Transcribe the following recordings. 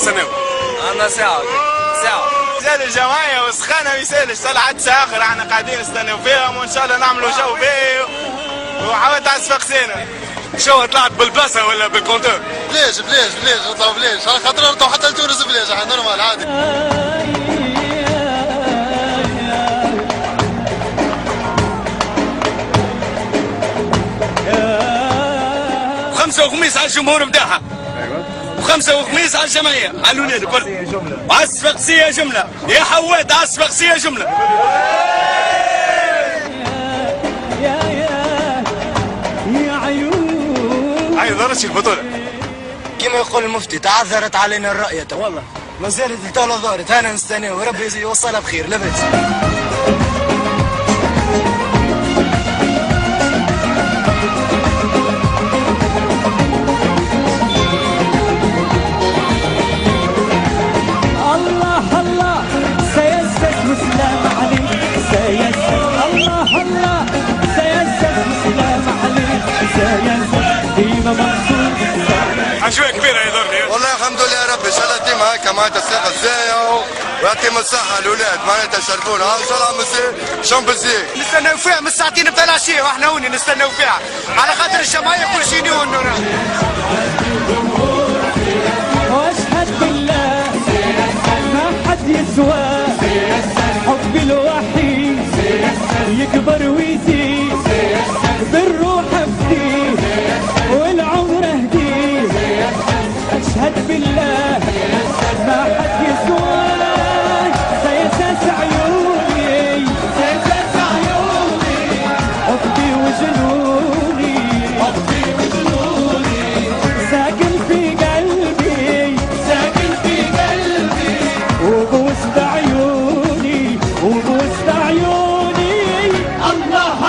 تستناو؟ عندنا ساعة زاد الجمعية وسخانة ما يسالش طلعت ساخر احنا قاعدين نستناو فيهم وان شاء الله نعملوا جو باهي وعاودت على صفاقسينا. شو طلعت بالبلاصة ولا بالكونتور؟ بلاش نطلعوا بلاش على خاطر نرضوا حتى لتونس بلاش احنا نورمال عادي. وخمسة وخميس على الجمهور بتاعها. وخمسة وخميس على الجمعية على الولاد الكل. على الصفاقسية جملة. يا حوات على الصفاقسية جملة. هاي ضرتش البطولة. كما يقول المفتي تعذرت علينا الرؤية والله ما زالت الدولة ضارت هانا نستناو وربي يوصلها بخير لاباس. الله سيسس وسلام عليك سيسس الله سيسس وسلام عليك سيسس ديما مقصود. أجواء كبيرة يضرني. والله الحمد لله يا ربي ان شاء الله ديما هكا معناتها الثقة الزاية ويعطيهم الصحة الأولاد معناتها يشرفونا ان شاء الله مسي شامبيونز نستناو فيها من الساعتين بتاع العشية واحنا هوني نستناو فيها على خاطر الجمعية كل شيء نيون. واشهد بالله ما حد يسوى حبي الوحيد يكبر ويزيد بالروح افديه والعمر اهديه. اشهد بالله ما حد يسوى سيساس عيوني حبي وجنوني ساكن في قلبي وبوسط عيوني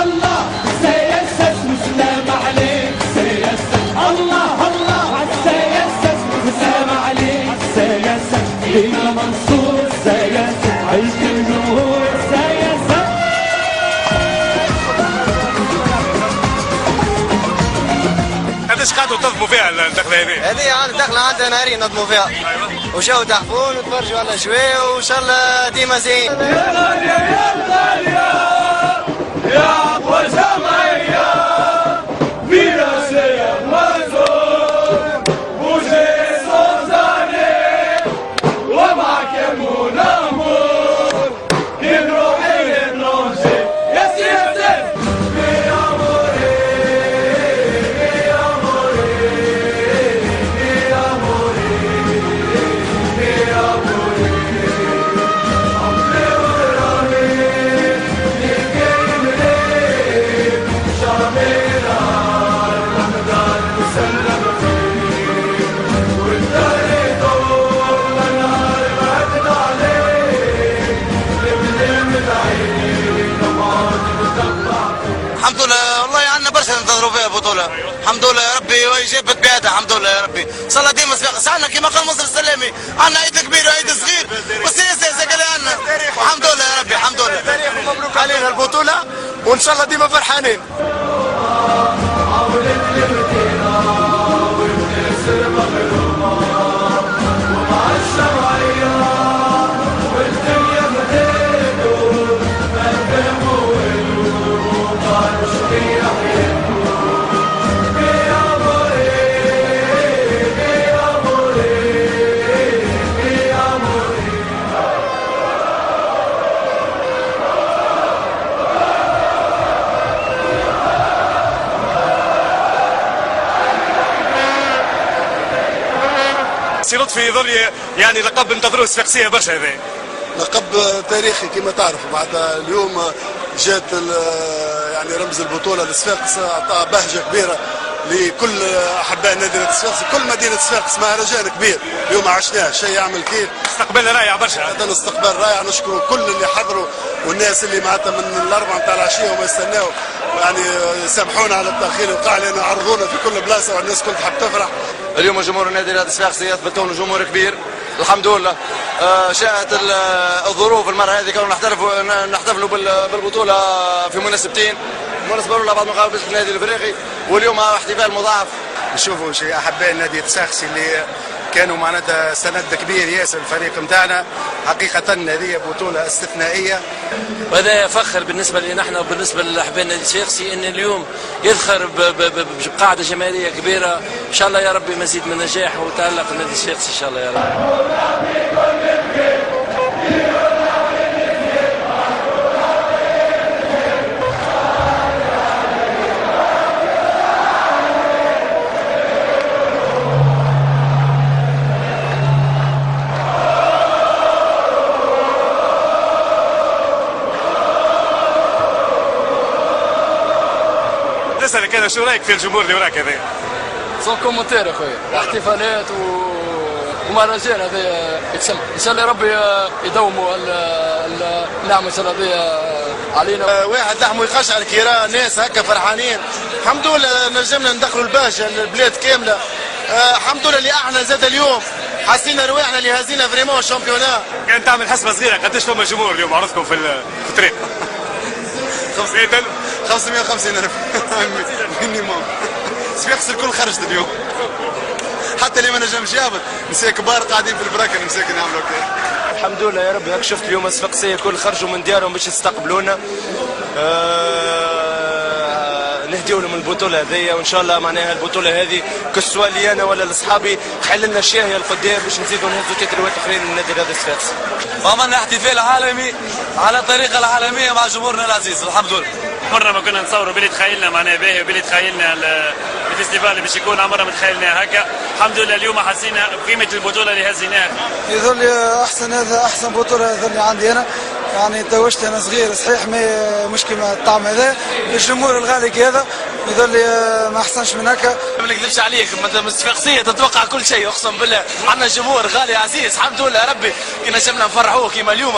الله سيسس وسلام عليك سيسس الله سيسس وسلام عليك سيسس ديما منصور سيسس عيش الجمهور سيسس. قداش قعدوا تنظموا فيها الدخلة هذه؟ هذه دخلة عندنا نهارين نظموا فيها وشو تحفون وتفرجوا على شوية وإن شاء الله ديما زين. يا أقوى جمعية ميراسية منصور بوجي صوصاني ومعك مون أمور نروحي نروجي يا سياسي في أموري في أموري في أموري في أموري أمري ورامي الحمد لله والله عندنا برشا ننتظروا فيها البطولة. الحمد لله يا ربي ويجيبك بيدها الحمد لله يا ربي. صلى الله ديما صفاقس عندنا كما قال مصر السلامي عندنا عيد كبير وعيد صغير والسياسة قال عندنا الحمد لله يا ربي الحمد لله. مبروك علينا البطولة وإن شاء الله ديما فرحانين. سي لطفي يظل يعني لقب انتظروه الصفاقسية برشا هذا. لقب تاريخي كما تعرفوا معناتها اليوم جات يعني رمز البطولة لصفاقس أعطى بهجة كبيرة لكل أحباء نادي الصفاقس كل مدينة صفاقس مهرجان كبير اليوم عشناه شيء يعمل كيف استقبال رائع برشا. هذا الاستقبال رائع نشكر كل اللي حضروا والناس اللي معناتها من الأربعة نتاع العشية وما يستناو يعني سامحونا على التأخير وقع لنا عرضونا في كل بلاصة والناس كل تحب تفرح. اليوم جمهور النادي الصفاقسي اثبتوا انه جمهور كبير الحمد لله. شاءت الظروف المره هذه كانوا نحتفلوا بالبطوله في مناسبتين. المناسبه الاولى بعد مقابله النادي الافريقي واليوم احتفال مضاعف. نشوفوا شيء احباء النادي الصفاقسي اللي كانوا معناتها سند كبير ياسر الفريق نتاعنا. حقيقة هذه بطولة استثنائية، وهذا فخر بالنسبة لنا نحن وبالنسبة لأحباب النادي الصفاقسي أن اليوم يذخر بقاعدة جماهيرية كبيرة. إن شاء الله يا ربي مزيد من النجاح وتألق النادي الصفاقسي إن شاء الله يا رب. نسألك أنا شو رأيك في الجمهور اللي وراك هذا؟ سون كومنتير اخويا، احتفالات ومهرجان هذا يتسمى. ان شاء الله ربي يدوموا النعمه ان شاء الله هذه علينا. واحد لحمه يخشعر كي يرى ناس هكا فرحانين. الحمد لله نجمنا ندخلوا البهجه البلاد كامله. الحمد لله اللي احنا زاد اليوم حسينا رواحنا اللي هزينا فريمون الشامبيونا. كان تعمل حسبه صغيره قداش فما جمهور اليوم عرضكم في الطريق؟ 550,000 مينيموم. صفاقس الكل خرجت اليوم، حتى اللي ما نجمش يهبط. نساء كبار قاعدين في البراكن مساكن يعملوا كذا. الحمد لله يا رب. هاك شفت اليوم الصفاقسية الكل خرجوا من ديارهم باش يستقبلونا. نهديو لهم البطولة هذيا، وإن شاء الله معناها البطولة هذه كسوا لي أنا ولا لأصحابي تحل لنا الشاهية القدام باش نزيدوا نهزوا تتروات أخرين من النادي الرياضي الصفاقسي. وعملنا احتفال عالمي على الطريقة العالمية مع جمهورنا العزيز الحمد لله. عمرنا ما كنا نتصوروا باللي تخيلنا معناها باهي وباللي تخيلنا الفيستيفال باش يكون، عمرنا ما تخيلناه هكا. الحمد لله اليوم حسينا بقيمة البطولة اللي هزيناها. يظل احسن، هذا احسن بطولة يظل عندي انا. يعني توجت انا صغير صحيح مش كيما الطعم هذا. الجمهور الغالي هذا يظل ما احسنش من هكا. ما نكذبش عليك، مثلا الصفاقسية تتوقع كل شيء اقسم بالله. عندنا جمهور غالي عزيز الحمد لله يا ربي كي نجمنا نفرحوه كيما اليوم.